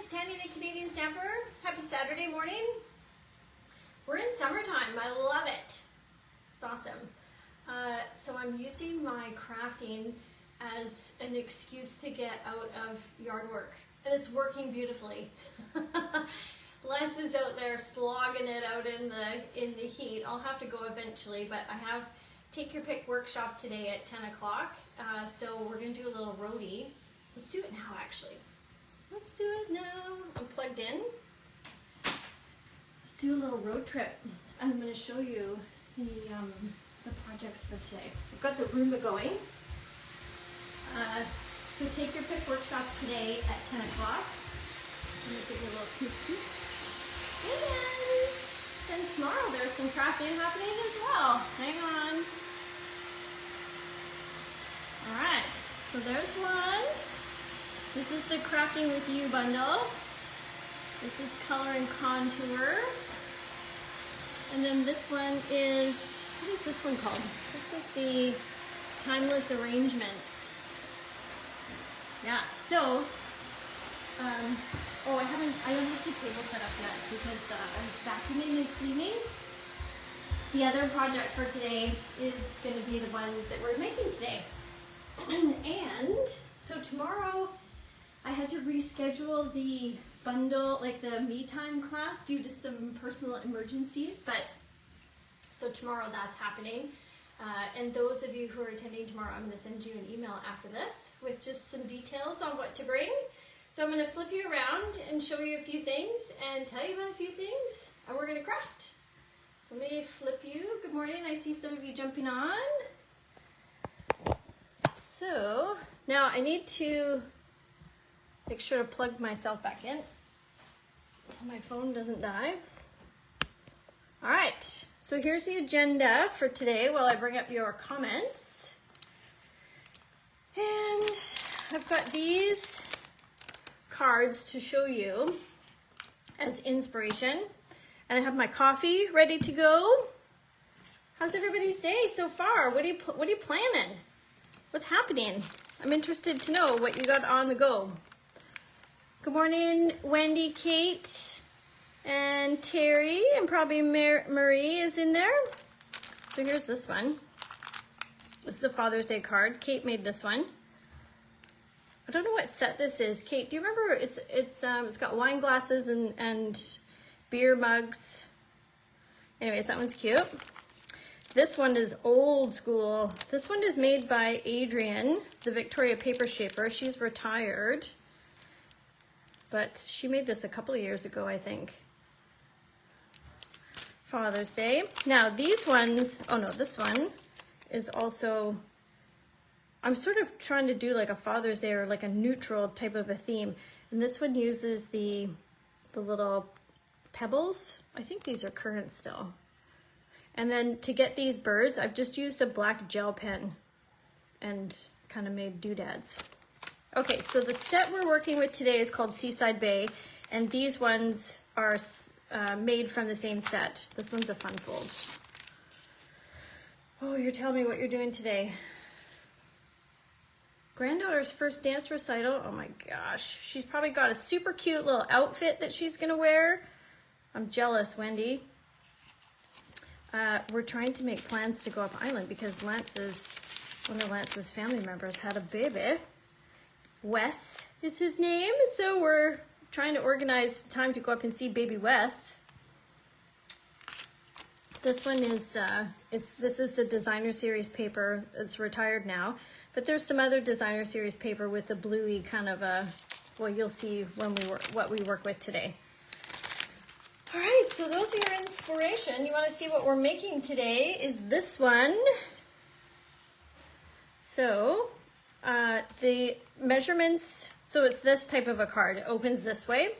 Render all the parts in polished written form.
it's Tandy the Canadian Stamper. Happy Saturday morning. We're in summertime. I love it. It's awesome. So I'm using my crafting as an excuse to get out of yard work, and it's working beautifully. Lance is out there slogging it out in the heat. I'll have to go eventually, but I have Take Your Pick workshop today at 10 o'clock. So we're gonna do a little roadie. Let's do it now, actually. Let's do it now. I'm plugged in. Let's do a little road trip. I'm gonna show you the projects for today. I've got the Roomba going. So Take Your Pick workshop today at 10 o'clock. I'm gonna give you a little sneak peek. And tomorrow there's some crafting happening as well. Hang on. All right, so there's one. This is the Crafting With You bundle. This is Color and Contour. And then this one is, what is this one called? This is the Timeless Arrangements. Yeah, so, oh, I don't have the table set up yet because I was vacuuming and cleaning. The other project for today is going to be the one that we're making today. And so tomorrow I had to reschedule the bundle, like the me time class, due to some personal emergencies, but so tomorrow that's happening. And those of you who are attending tomorrow, I'm going to send you an email after this with just some details on what to bring. So I'm going to flip you around and show you a few things and tell you about a few things, and we're going to craft. So let me flip you. Good morning. I see some of you jumping on. So now I need to make sure to plug myself back in so my phone doesn't die. All right, so here's the agenda for today while I bring up your comments. And I've got these cards to show you as inspiration. And I have my coffee ready to go. How's everybody's day so far? What are you planning? What's happening? I'm interested to know what you got on the go. Good morning, Wendy, Kate, and Terry, and probably Marie is in there. So here's this one. This is the Father's Day card. Kate made this one. I don't know what set this is. Kate, do you remember? It's got wine glasses and beer mugs. Anyways, that one's cute. This one is old school. This one is made by Adrienne, the Victoria Paper Shaper. She's retired, but she made this a couple of years ago, I think. Father's Day. Now these ones, oh no, this one is also, I'm sort of trying to do like a Father's Day or like a neutral type of a theme. And this one uses the little pebbles. I think these are current still. And then to get these birds, I've just used a black gel pen and kind of made doodads. Okay, so the set we're working with today is called Seaside Bay, and these ones are made from the same set. This one's a fun fold. Oh, you're telling me what you're doing today. Granddaughter's first dance recital. Oh my gosh. She's probably got a super cute little outfit that she's gonna wear. I'm jealous, Wendy. We're trying to make plans to go up island because one of Lance's family members had a baby. Wes is his name, so we're trying to organize time to go up and see baby Wes. This one is, this is the designer series paper. It's retired now, but there's some other designer series paper with the bluey kind of a, well, you'll see when what we work with today. All right, so those are your inspiration. You want to see what we're making today is this one. So the measurements, so it's this type of a card. It opens this way.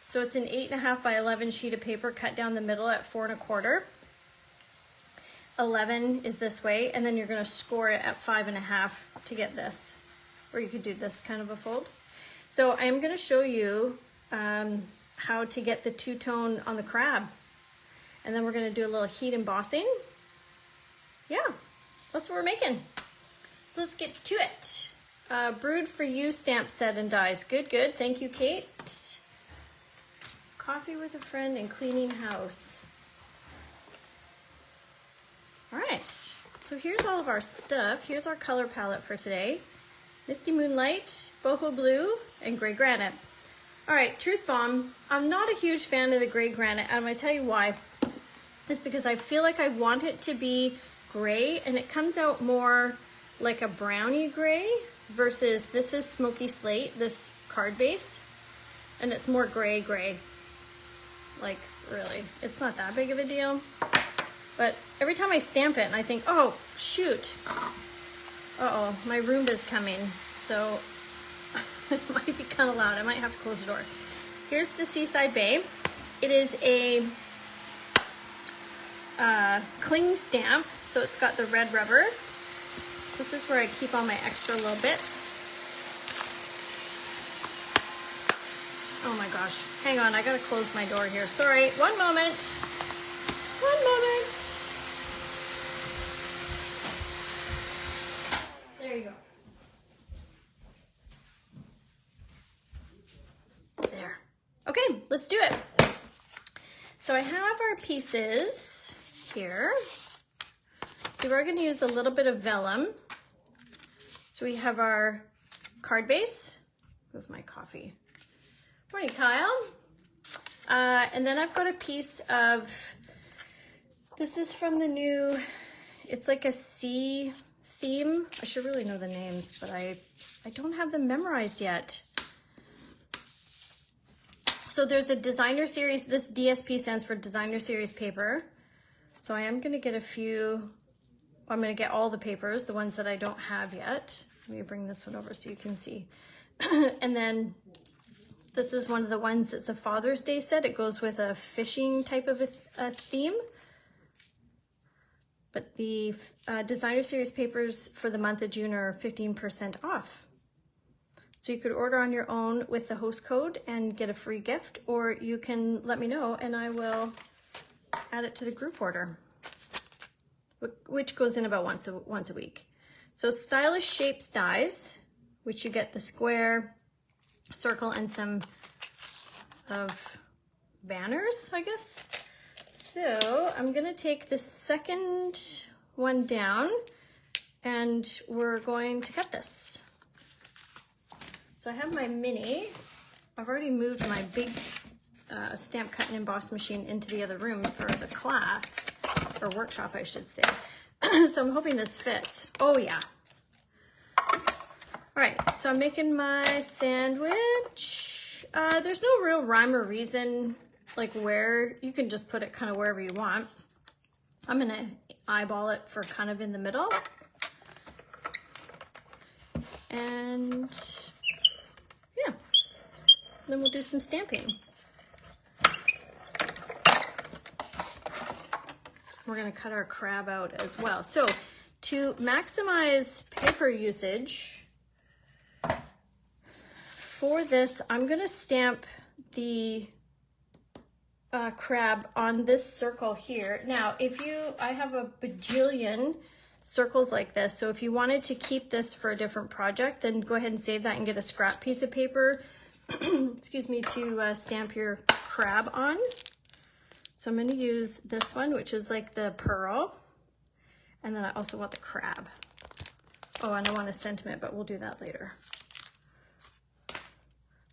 So it's an 8.5 by 11 sheet of paper cut down the middle at 4 1/4. 11 is this way, and then you're going to score it at 5.5 to get this. Or you could do this kind of a fold. So I'm going to show you how to get the two-tone on the crab. And then we're going to do a little heat embossing. Yeah, that's what we're making. So let's get to it. Brewed for You stamp set and dies. Good, good. Thank you, Kate. coffee with a friend and cleaning house. All right, so here's all of our stuff. Here's our color palette for today. Misty Moonlight, Boho Blue, and Gray Granite. All right, Truth Bomb. I'm not a huge fan of the Gray Granite, and I'm gonna tell you why. It's because I feel like I want it to be gray, and it comes out more like a brownie gray versus this is Smoky Slate, this card base, and it's more gray. Like, really, it's not that big of a deal. But every time I stamp it, and I think, oh, shoot. Uh-oh, my Roomba's coming, so it might be kind of loud. I might have to close the door. Here's the Seaside Bay. It is a cling stamp, so it's got the red rubber. This is where I keep all my extra little bits. Oh my gosh, hang on, I gotta close my door here. Sorry, one moment. One moment. There you go. There. Okay, let's do it. So I have our pieces here. So we're going to use a little bit of vellum. So we have our card base. Move my coffee. Morning, Kyle. And then I've got a piece of, this is from the new, it's like a sea theme. I should really know the names, but I don't have them memorized yet. So there's a designer series, this DSP stands for designer series paper. So I am gonna get a few, I'm gonna get all the papers, the ones that I don't have yet. Let me bring this one over so you can see. And then this is one of the ones that's a Father's Day set. It goes with a fishing type of a theme. But the designer series papers for the month of June are 15% off. So you could order on your own with the host code and get a free gift, or you can let me know and I will add it to the group order, which goes in about once a week. So Stylish Shapes dies, which you get the square, circle, and some of banners, I guess. So I'm gonna take the second one down and we're going to cut this. So I have my mini. I've already moved my big stamp cut and emboss machine into the other room for the class, or workshop I should say. So I'm hoping this fits. Oh yeah. All right, so I'm making my sandwich. There's no real rhyme or reason like where, you can just put it kind of wherever you want. I'm gonna eyeball it for kind of in the middle. And yeah, then we'll do some stamping. We're gonna cut our crab out as well. So to maximize paper usage, for this, I'm gonna stamp the crab on this circle here. Now, I have a bajillion circles like this, so if you wanted to keep this for a different project, then go ahead and save that and get a scrap piece of paper, excuse me, to stamp your crab on. So I'm gonna use this one, which is like the pearl, and then I also want the crab. Oh, and I want a sentiment, but we'll do that later.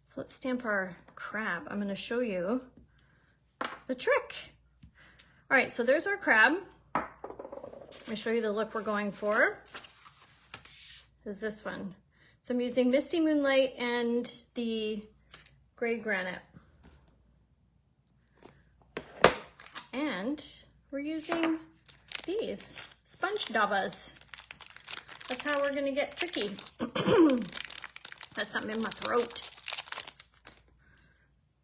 So let's stamp our crab. I'm gonna show you the trick. All right, so there's our crab. Let me show you the look we're going for. Is this one. So I'm using Misty Moonlight and the Gray Granite. And we're using these sponge dabbas. That's how we're gonna get tricky. That's something in my throat.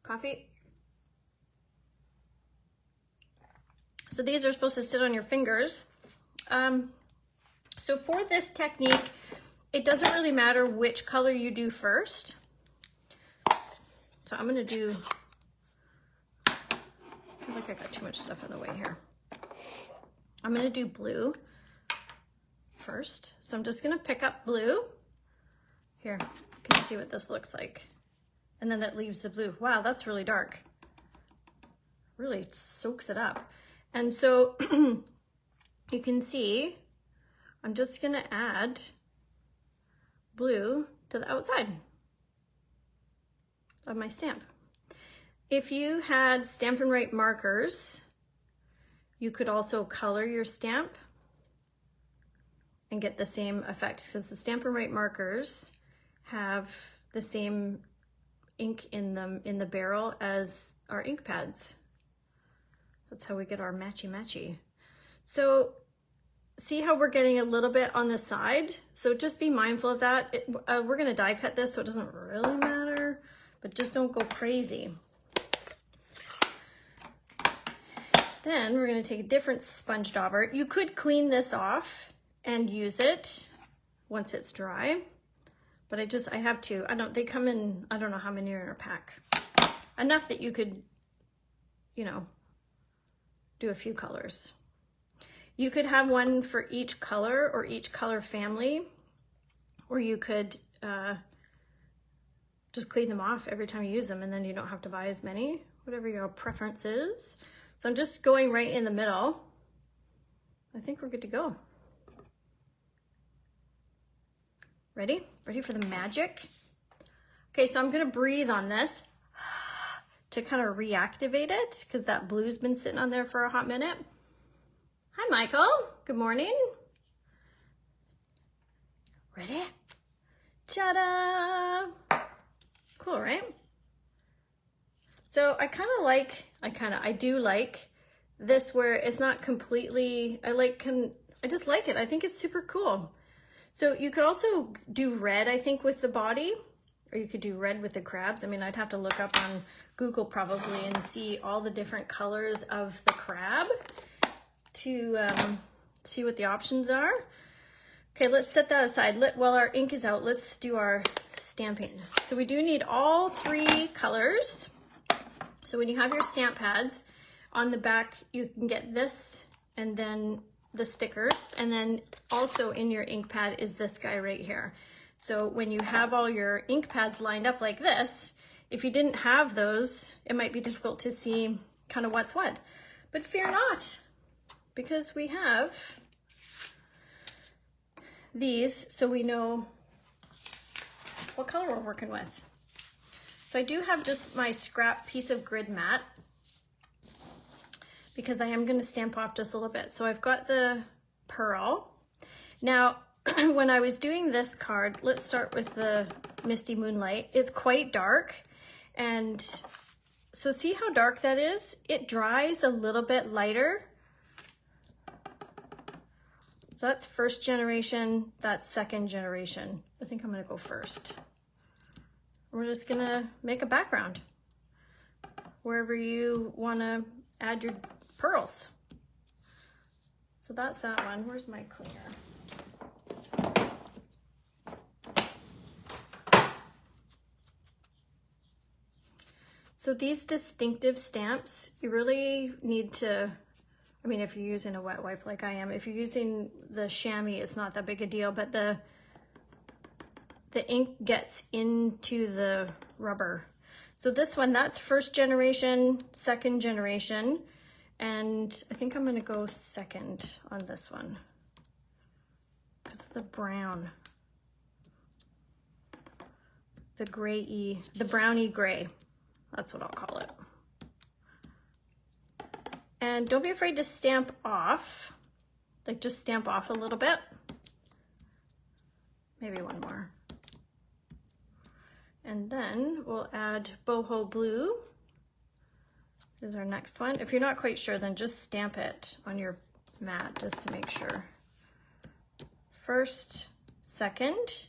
Coffee. So these are supposed to sit on your fingers. So for this technique, it doesn't really matter which color you do first. So I'm gonna do, I feel like I got too much stuff in the way here. I'm gonna do blue first. So I'm just gonna pick up blue. Here, you can see what this looks like. And then it leaves the blue. Wow, that's really dark. really soaks it up. And so you can see, I'm just gonna add blue to the outside of my stamp. If you had Stampin' Up markers, you could also color your stamp and get the same effect, because the Stampin' Up markers have the same ink in them in the barrel as our ink pads. That's how we get our matchy-matchy. So see how we're getting a little bit on the side? So just be mindful of that. We're gonna die cut this, so it doesn't really matter, but just don't go crazy. Then we're gonna take a different sponge dauber. You could clean this off and use it once it's dry, but I have to. They come in, I don't know how many are in a pack. Enough that you could, you know, do a few colors. You could have one for each color or each color family, or you could just clean them off every time you use them, and then you don't have to buy as many, whatever your preference is. So I'm just going right in the middle. I think we're good to go. Ready? Ready for the magic? Okay, so I'm gonna breathe on this to kind of reactivate it, because that blue's been sitting on there for a hot minute. Hi, Michael. Good morning. Ready? Ta-da! Cool, right? So I do like this where it's not completely, I just like it. I think it's super cool. So you could also do red, I think, with the body, or you could do red with the crabs. I mean, I'd have to look up on Google probably and see all the different colors of the crab to see what the options are. Okay, let's set that aside. While our ink is out, let's do our stamping. So we do need all 3 colors. So when you have your stamp pads, on the back you can get this and then the sticker, and then also in your ink pad is this guy right here. So when you have all your ink pads lined up like this, if you didn't have those, it might be difficult to see kind of what's what. But fear not, because we have these so we know what color we're working with. So I do have just my scrap piece of grid mat, because I am going to stamp off just a little bit. So I've got the pearl. Now, when I was doing this card, let's start with the Misty Moonlight. It's quite dark, and so see how dark that is? It dries a little bit lighter. So that's first generation, that's second generation. I think I'm gonna go first. We're just gonna make a background wherever you wanna add your pearls. So that's that one. Where's my cleaner? So these distinctive stamps, you really need to, I mean, if you're using a wet wipe like I am, if you're using the chamois, it's not that big a deal, but the ink gets into the rubber. So this one, that's first generation, second generation, and I think I'm gonna go second on this one because of the brown. The gray-y, the browny gray. That's what I'll call it. And don't be afraid to stamp off, like just stamp off a little bit. Maybe one more. And then we'll add boho blue. Is our next one. If you're not quite sure, then just stamp it on your mat just to make sure. First, second.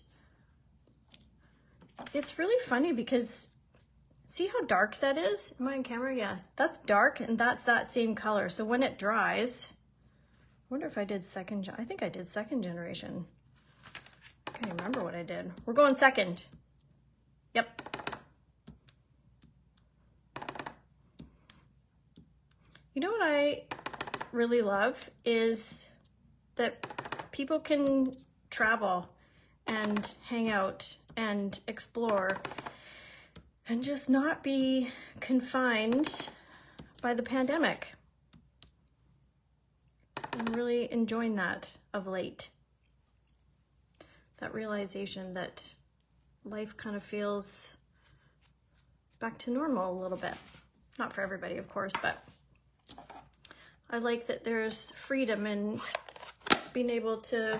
It's really funny because see how dark that is? Am I on camera? Yes. That's dark and that's that same color. So when it dries, I wonder if I did second, I think I did second generation. I can't remember what I did. We're going second. Yep. You know what I really love is that people can travel and hang out and explore and just not be confined by the pandemic. I'm really enjoying that of late. That realization that life kind of feels back to normal a little bit. Not for everybody, of course, but I like that there's freedom in being able to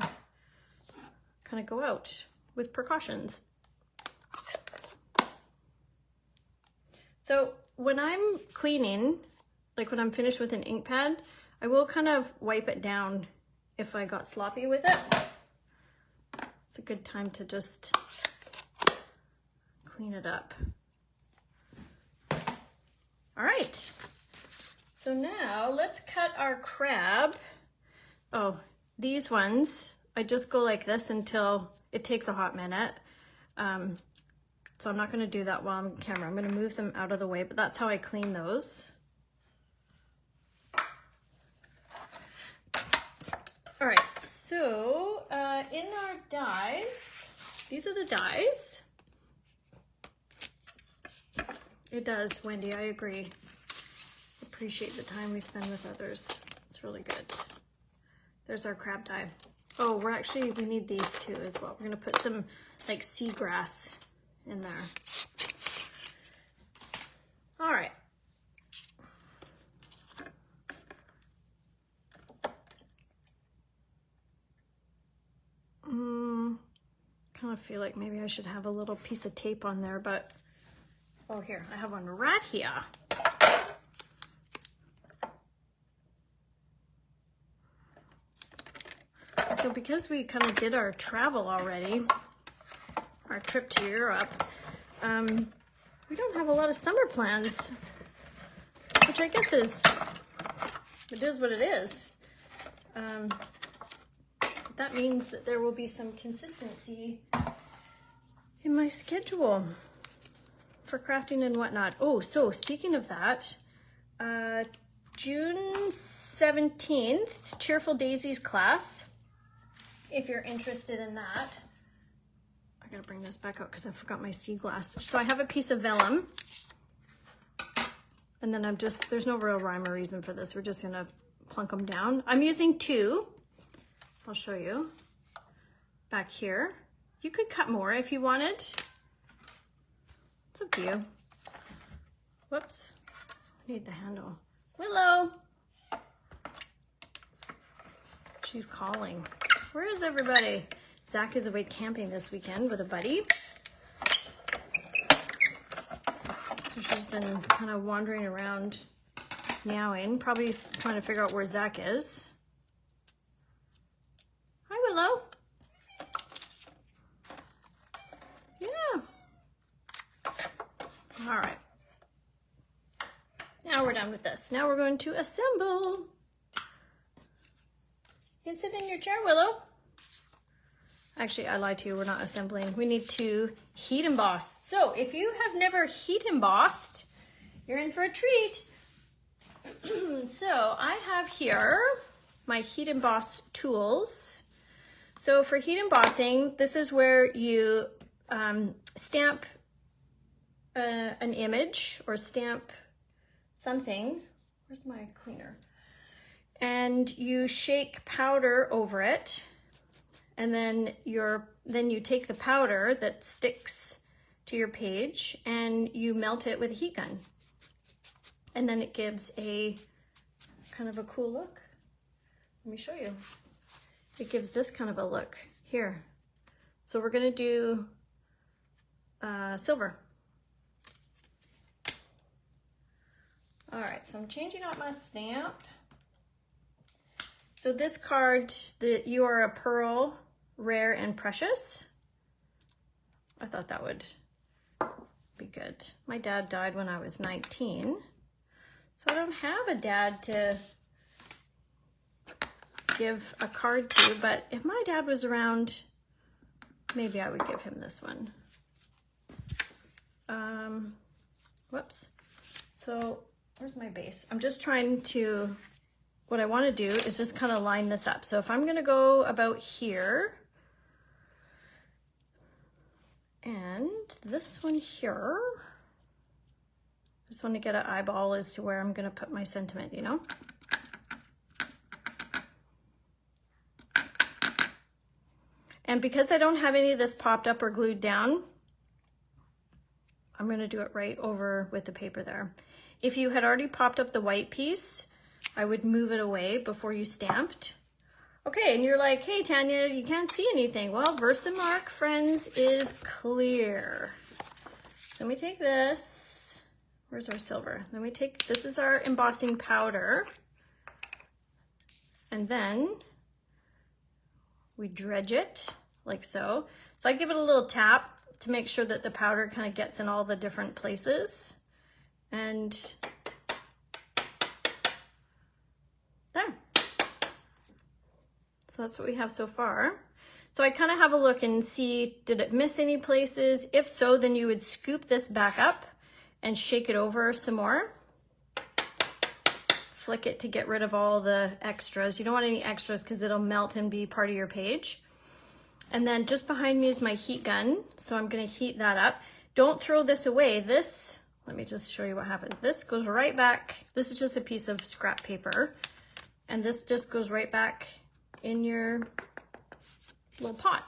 kind of go out with precautions. So when I'm cleaning, like when I'm finished with an ink pad, I will kind of wipe it down if I got sloppy with it. It's a good time to just clean it up. All right, so now let's cut our crab. Oh, these ones, I just go like this until it takes a hot minute. So I'm not gonna do that while I'm on camera. I'm gonna move them out of the way, but that's how I clean those. All right, so in our dies, these are the dies. It does, Wendy, I agree. Appreciate the time we spend with others. It's really good. There's our crab die. Oh, we need these too as well. We're gonna put some like seagrass in there. All right. Kind of feel like maybe I should have a little piece of tape on there, but oh, here, I have one right here. So because we kind of did our travel already, our trip to Europe, we don't have a lot of summer plans, which I guess is what it is. That means that there will be some consistency in my schedule for crafting and whatnot. Oh, so speaking of that, June 17th, Cheerful Daisies class, if you're interested in that. I gotta bring this back out because I forgot my sea glass. So I have a piece of vellum, and then there's no real rhyme or reason for this. We're just gonna plunk them down. I'm using 2. I'll show you back here. You could cut more if you wanted. It's up to you. Whoops, I need the handle. Willow, she's calling. Where is everybody? Zach is away camping this weekend with a buddy. So she's been kind of wandering around meowing, probably trying to figure out where Zach is. Hi, Willow. Yeah. All right. Now we're done with this. Now we're going to assemble. You can sit in your chair, Willow. Actually, I lied to you. We're not assembling. We need to heat emboss. So if you have never heat embossed, you're in for a treat. So I have here my heat emboss tools. So for heat embossing, this is where you stamp an image or stamp something. Where's my cleaner? And you shake powder over it, and then you take the powder that sticks to your page and you melt it with a heat gun. And then it gives a kind of a cool look. Let me show you. It gives this kind of a look here. So we're gonna do silver. All right, so I'm changing out my stamp. So this card, that you are a pearl, rare and precious. I thought that would be good. My dad died when I was 19, so I don't have a dad to give a card to, but if my dad was around, maybe I would give him this one. Whoops. So where's my base? I'm just trying to, what I want to do is just kind of line this up. So if I'm going to go about here, and this one here Just want to get an eyeball as to where I'm going to put my sentiment, you know? And because I don't have any of this popped up or glued down, I'm going to do it right over with the paper there. If you had already popped up the white piece, I would move it away before you stamped. Okay, and you're like, hey Tanya, you can't see anything. Well, Versamark, friends, is clear. So let me take this. Where's our silver? Then we take, this is our embossing powder. And then we dredge it like so. So I give it a little tap to make sure that the powder kind of gets in all the different places. And there. So that's what we have so far. So I kind of have a look and see, did it miss any places? If so, then you would scoop this back up and shake it over some more. Flick it to get rid of all the extras. You don't want any extras because it'll melt and be part of your page. And then just behind me is my heat gun. So I'm gonna heat that up. Don't throw this away. This, let me just show you what happened. This goes right back. This is just a piece of scrap paper. And this just goes right back in your little pot.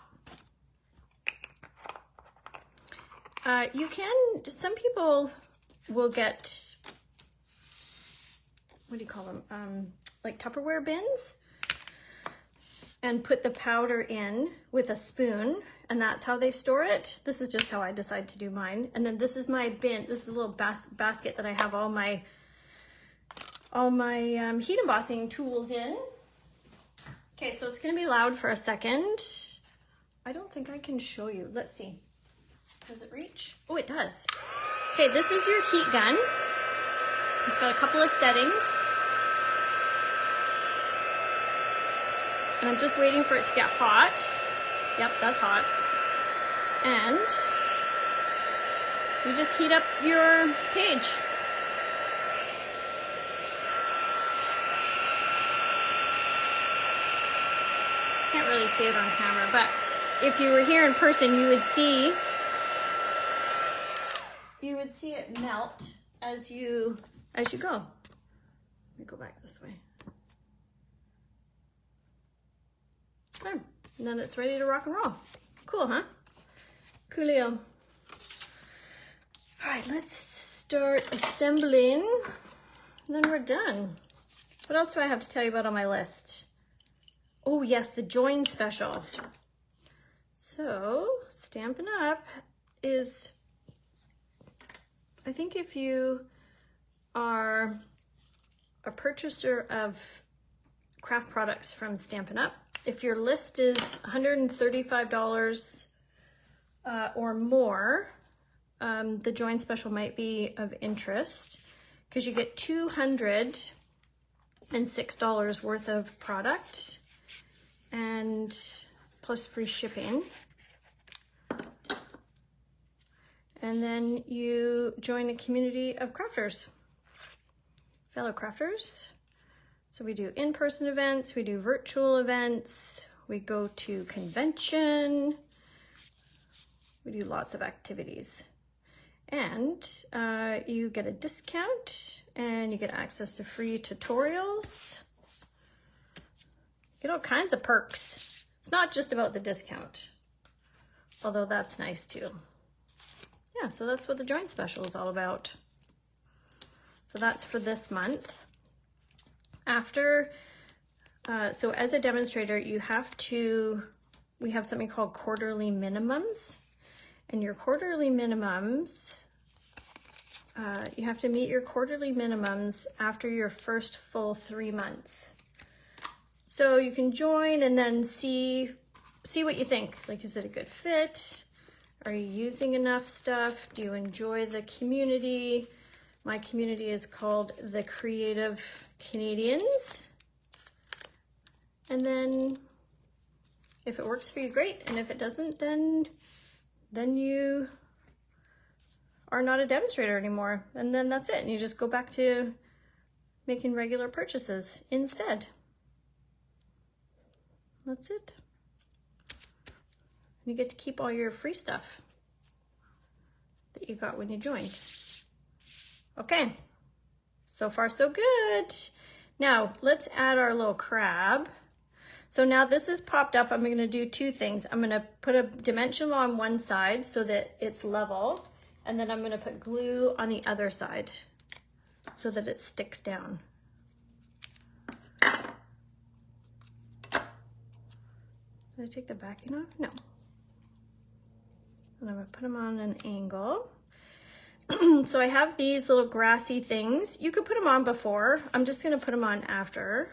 You can, some people will get, what do you call them? Like Tupperware bins, and put the powder in with a spoon, and that's how they store it. This is just how I decide to do mine. And then this is my bin. This is a little basket that I have all my heat embossing tools in. Okay, so it's gonna be loud for a second. I don't think I can show you. Let's see. Does it reach? Oh, it does. Okay, this is your heat gun. It's got a couple of settings. And I'm just waiting for it to get hot. Yep, that's hot. And you just heat up your page. Can't really see it on camera, but if you were here in person, you would see it melt as you go. Let me go back this way. There. And then it's ready to rock and roll. Cool, huh? Coolio. All right, let's start assembling. And then we're done. What else do I have to tell you about on my list? Oh yes, the join special. So Stampin' Up is, I think if you are a purchaser of craft products from Stampin' Up, if your list is $135 or more, the join special might be of interest because you get $206 worth of product and plus free shipping. And then you join a community of crafters, fellow crafters. So we do in-person events, we do virtual events, we go to convention, we do lots of activities. And you get a discount and you get access to free tutorials. You get all kinds of perks. It's not just about the discount, although that's nice too. Yeah, so that's what the joint special is all about. So that's for this month. After, so as a demonstrator, you have to, we have something called quarterly minimums. And your quarterly minimums, you have to meet your quarterly minimums after your first full 3 months. So you can join and then see what you think. Like, is it a good fit? Are you using enough stuff? Do you enjoy the community? My community is called the Creative Canadians. And then if it works for you, great. And if it doesn't, then you are not a demonstrator anymore. And then that's it. And you just go back to making regular purchases instead. That's it. You get to keep all your free stuff that you got when you joined. Okay, so far so good. Now let's add our little crab. So now this is popped up. I'm going to do two things. I'm going to put a dimensional on one side so that it's level, and then I'm going to put glue on the other side so that it sticks down. Did I take the backing off? No. And I'm going to put them on an angle. So I have these little grassy things. You could put them on before. I'm just going to put them on after.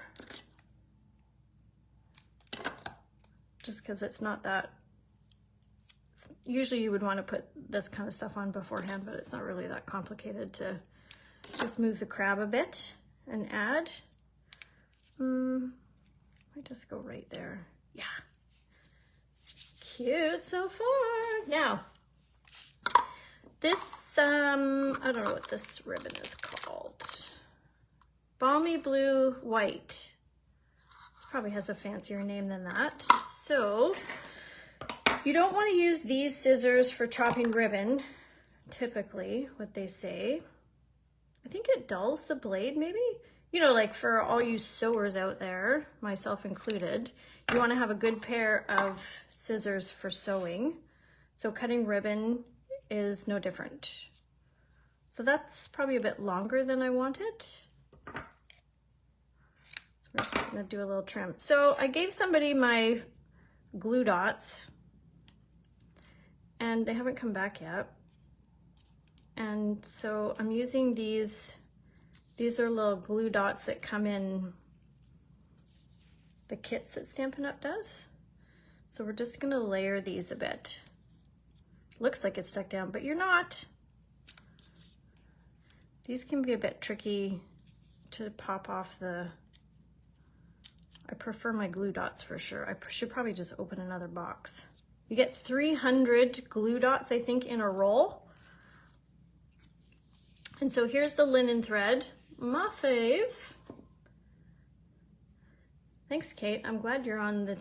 Just because it's not that, usually you would want to put this kind of stuff on beforehand, but it's not really that complicated to just move the crab a bit and add. I just go right there. Yeah. Cute so far. Now, this, I don't know what this ribbon is called. Balmy Blue White. Probably has a fancier name than that. So you don't want to use these scissors for chopping ribbon, typically what they say. I think it dulls the blade maybe. You know, like for all you sewers out there, myself included, you want to have a good pair of scissors for sewing. So cutting ribbon is no different. So that's probably a bit longer than I wanted. We're just gonna do a little trim. So I gave somebody my glue dots and they haven't come back yet. And so I'm using these are little glue dots that come in the kits that Stampin' Up does. So we're just gonna layer these a bit. Looks like it's stuck down, but you're not. These can be a bit tricky to pop off the, I prefer my glue dots for sure. I should probably just open another box. You get 300 glue dots, I think, in a roll. And so here's the linen thread, my fave. Thanks, Kate. I'm glad you're on the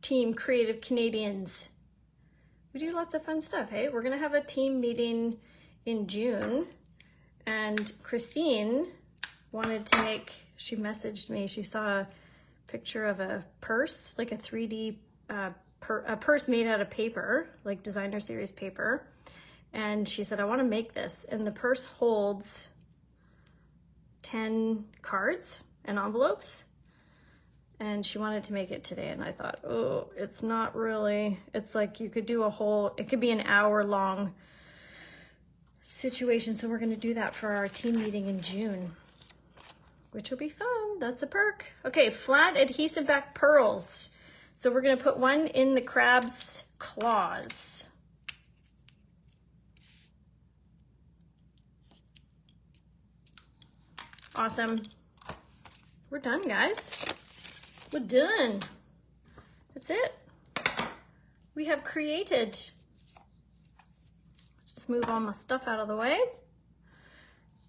team Creative Canadians. We do lots of fun stuff, hey? We're gonna have a team meeting in June, and Christine wanted to make, she messaged me, she saw a picture of a purse, like a 3D a purse made out of paper, like designer series paper. And she said, I want to make this. And the purse holds 10 cards and envelopes. And she wanted to make it today. And I thought, oh, it's not really, it's like you could do a whole, it could be an hour-long situation. So we're going to do that for our team meeting in June, which will be fun. That's a perk. Okay, flat adhesive back pearls. So we're gonna put one in the crab's claws. Awesome. We're done, guys. We're done. That's it. We have created. Just move all my stuff out of the way.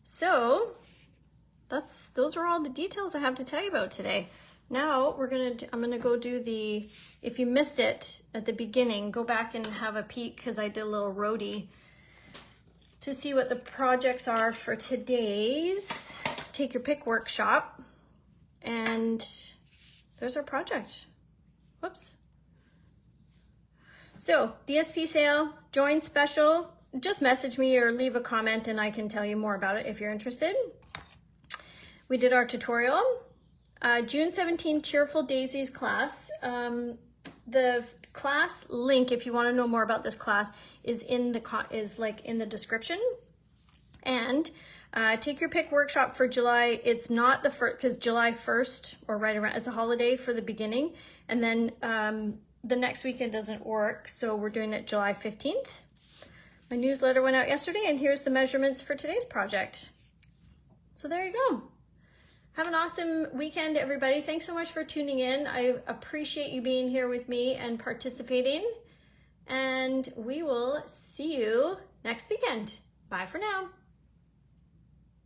So, those are all the details I have to tell you about today. Now I'm gonna go do the, if you missed it at the beginning, go back and have a peek because I did a little roadie to see what the projects are for today's Take Your Pick workshop. And there's our project. Whoops. So DSP sale, join special, just message me or leave a comment and I can tell you more about it if you're interested. We did our tutorial. June 17, Cheerful Daisies class. The class link, if you want to know more about this class, is in the description. And Take Your Pick workshop for July. It's not the first, because July 1st or right around is a holiday for the beginning, and then the next weekend doesn't work, so we're doing it July 15th. My newsletter went out yesterday, and here's the measurements for today's project. So there you go. Have an awesome weekend, everybody. Thanks so much for tuning in. I appreciate you being here with me and participating. And we will see you next weekend. Bye for now.